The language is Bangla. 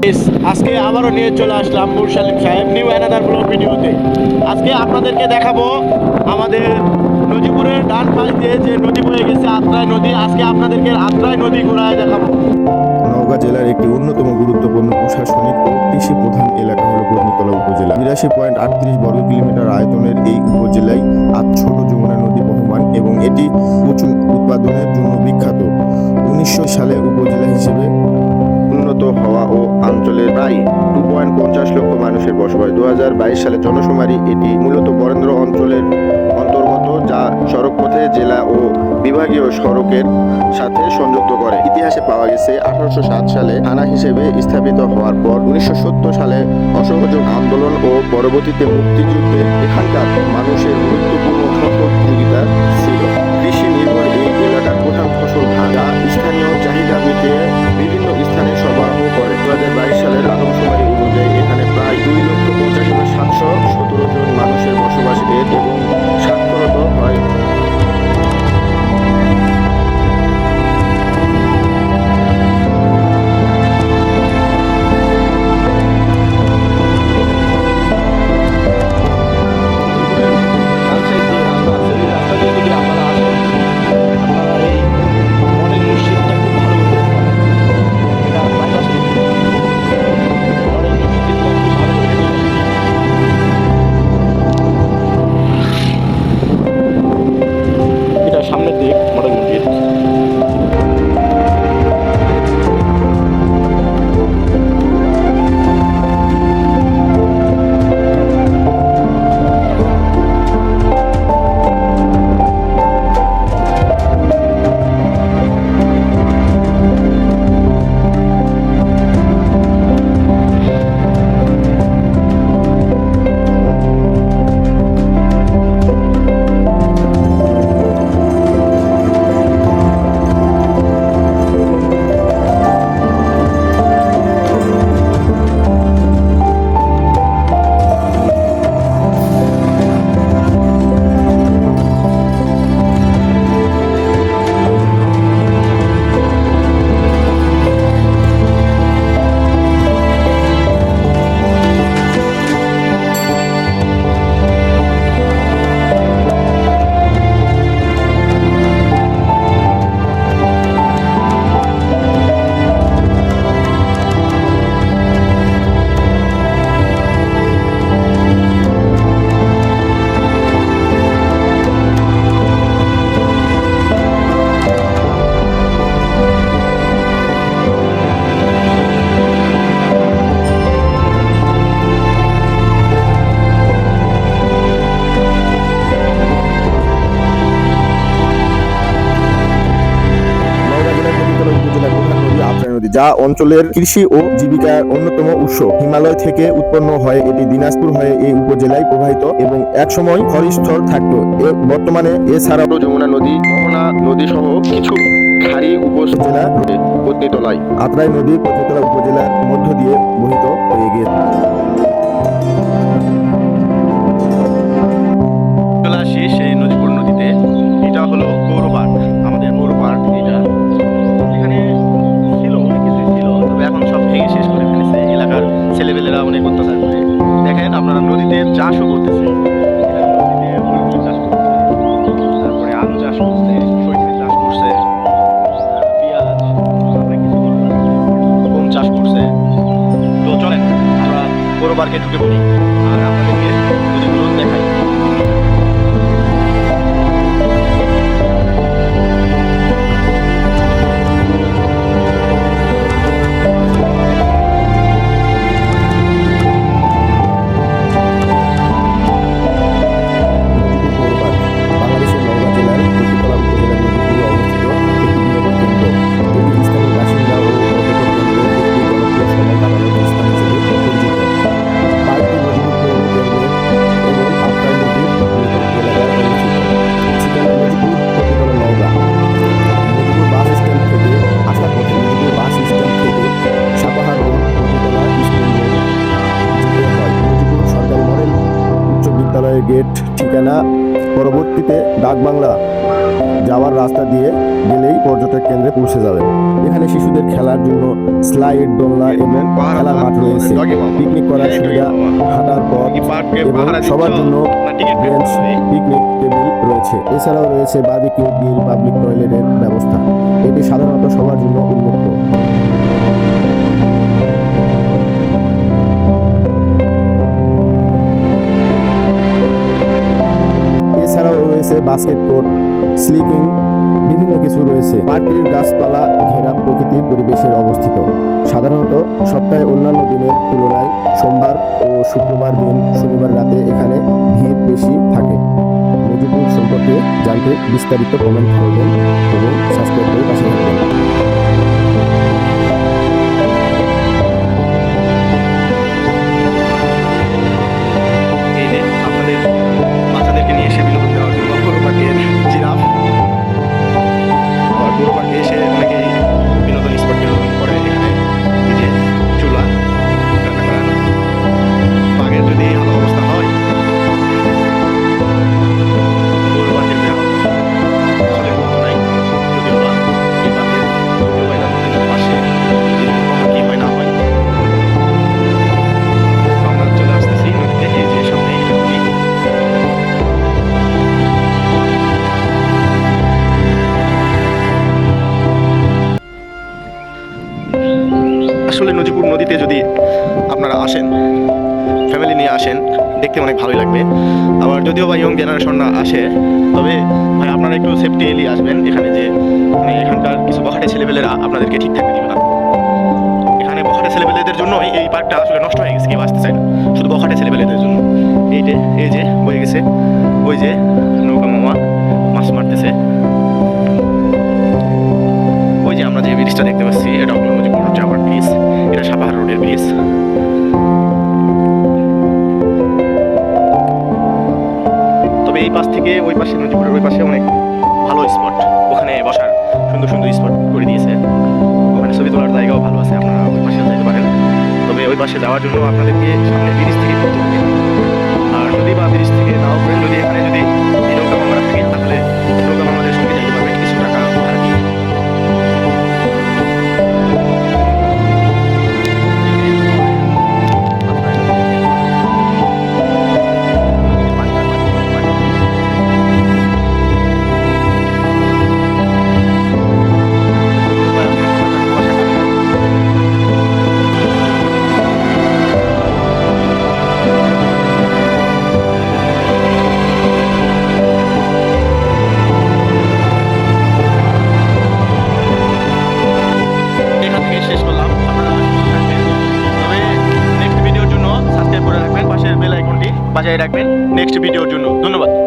আজকে আবারও নিয়ে চলে আসলাম নূর সালিম সাহেব নিউ অ্যানাদার ব্লগ ভিডিওতে। আজকে আপনাদেরকে দেখাবো আমাদের নদীপুরের ডান পাশ দিয়ে যে নদী বয়ে গেছে আত্রাই নদী। আজকে আপনাদেরকে আত্রাই নদী ঘোরায় দেখাবো। নওগাঁ জেলার একটি অন্যতম গুরুত্বপূর্ণ প্রশাসনিক ও কৃষি প্রধান এলাকা হল বর্ণিতলা উপজেলা। ৮২.৩৮ বর্গ কিলোমিটার আয়তনের এই উপজেলায় ছোট যমুনা নদী বহমান এবং এটি প্রচুর উৎপাদনের জন্য বিখ্যাত। ১৯০০ সালে উপজেলা হিসেবে উন্নত হওয়া ও অঞ্চলের প্রায় 2.50 লক্ষ মানুষের বসবাস। ২০২২ সালে জনশুমারি এটি মূলত বরেন্দ্র অঞ্চলের অন্তর্গত, যা সড়কপথে জেলা ও বিভাগীয় সড়কের সাথে সংযুক্ত করে। ইতিহাসে পাওয়া গেছে ১৮০৭ সালে থানা হিসেবে স্থাপিত হওয়ার পর ১৯৭০ সালে অসহযোগ আন্দোলন ও পরবর্তীতে মুক্তিযুদ্ধে এখানকার মানুষের গুরুত্বপূর্ণ সহযোগিতা ছিল। কৃষি নির্ভর এই এলাকার প্রধান ফসল ধান, যা স্থানীয় চাহিদা মিটিয়ে বিভিন্ন স্থানে সরবরাহ করে। ২০২২ সালের আদমশুমারি অনুযায়ী এখানে প্রায় ২,৮৫,৭১৭ জন মানুষের বসবাস এবং সাক্ষরতা হয়। সামনের দিক মডেল মসজিদ। যা অঞ্চলের কৃষি ও জীবিকার অন্যতম উৎস। হিমালয় থেকে উৎপন্ন হয়ে এটি দিনাজপুর হয়ে এই উপজেলায় প্রবাহিত এবং একসময় খরিস্থল থাকতো। বর্তমানে এছাড়াও যমুনা নদী, মোহনা নদী সহ কিছু খাড়ি উপজেলা পত্নীতলায় আত্রাই নদী পত্নীতলা উপজেলার মধ্য দিয়ে বহিত হয়ে গিয়েছে। চলে আসি সেই নদীপুর নদীতে। এটা হলো গৌর পার্ক, আমাদের গৌর পার্ক। এটা এখানে ছিল, অনেক কিছুই ছিল, তবে এখন সব ভেঙে শেষ করে ফেলেছে। এলাকার ছেলেপেলেরা অনেক অত্যাচার করে। দেখেন আপনারা নদীতে চাষও করতেছে, নদীতে ফুলকপি চাষ করছে, তারপরে আলু চাষ করছে, সরিষা চাষ করছে, পেঁয়াজ, অনেক কিছু গম চাষ করছে। তো চলেন আমরা গৌর পার্কে ঢুকে পড়ি আর আপনাদেরকে নদীগুলো দেখাই। গেট ঠিকানা পরবর্তীতে ডাকবাংলা যাওয়ার রাস্তা দিয়ে গেলেই পর্যটক কেন্দ্রে পৌঁছে যাবেন। এখানে শিশুদের খেলার জন্য স্লাইড, দোলনা এবং খেলার মাঠ রয়েছে। পিকনিক করার সুবিধা, হাঁটার পথ এবং সবার জন্য বেঞ্চ, পিকনিক টেবিল রয়েছে। এছাড়াও রয়েছে বারবিকিউ গ্রিল, পাবলিক টয়লেটের ব্যবস্থা। এটি সাধারণত সবার জন্য উন্মুক্ত। এছাড়াও রয়েছে বাস্কেট কোর্ট, স্লিপিং, বিভিন্ন কিছু রয়েছে। পার্কটির গাছপালা ঘেরা প্রকৃতির পরিবেশের অবস্থিত। সাধারণত সপ্তাহে অন্যান্য দিনের তুলনায় সোমবার ও শুক্রবার দিন, শনিবার রাতে এখানে ভিড় বেশি থাকে। নদীপুর সম্পর্কে জানতে বিস্তারিত কমেন্ট করবেন এবং সাবস্ক্রাইব করে পাশে থাকবেন। এই যে আপনাদের বাচ্চাদেরকে নিয়ে এসে বিনোদন দেওয়ার জন্য গরু পার্কের জিরাফ, আবার গরু পার্কে এসে অনেকেই বিনোদন স্পট বিনোদন করে। এখানে এই যে চুলা রান্না করার, বাঘের যদি ভালো অবস্থা হয় গরু পার্কের আসলে গুরুত্ব নাই, যদিও বা এই পার্কের পাশে যদি কখন কি হয় না হয়। তো আমরা চলে আসতেছি নদীতে, এই যে সামনে এটা নদী। আসলে নদীপুর নদীতে যদি আপনারা আসেন, ফ্যামিলি নিয়ে আসেন, দেখতে অনেক ভালোই লাগবে। আবার যদিও বা ইয়ং জেনারেশনরা আসে, তবে ভাই আপনারা একটু সেফটি এলিয়ে আসবেন। এখানে যে মানে এখানকার কিছু বখাটে ছেলেপেলেরা আপনাদেরকে ঠিক থাকতে দিবে না। এখানে বখাটে ছেলেপেলেদের জন্যই এই পার্কটা আসলে নষ্ট হয়ে গেছে, কেউ আসতে চায় না, শুধু বখাটে ছেলেপেলেদের জন্য। এই যে বয়ে গেছে, ওই যে নৌকা মামা মাছ মারতেছে। ওই যে আমরা যে ব্রিজটা দেখতে পাচ্ছি, এটা হলো নদীপুর যাওয়ার ব্রিজ, এটা সাপাহার রোডের ব্রিজ। তবে এই পাশ থেকে ওই পাশে, নদীপুরের ওই পাশে অনেক ভালো স্পট, ওখানে বসার সুন্দর সুন্দর স্পট করে দিয়েছে। ওখানে ছবি তোলার জায়গাও ভালো আছে, আপনারা ওই পাশে যেতে পারেন। তবে ওই পাশে যাওয়ার জন্য আপনাদেরকে সামনে ব্রিজ থেকে করতে হবে। আর যদি বা ব্রিজ থেকে নাও করেন, যদি এখানে যদি এই নৌকা মামারা থাকে, তাহলে নৌকা মামাদের সঙ্গে যাইতে পারবেন কিছু টাকা ভাড়া দিয়ে। এখান থেকে শেষ করলাম। আপনারা সুস্থ থাকবেন। তবে নেক্সট ভিডিওর জন্য সাবস্ক্রাইব করে রাখবেন, পাশের বেল আইকনটি বাজায় রাখবেন নেক্সট ভিডিওর জন্য। ধন্যবাদ।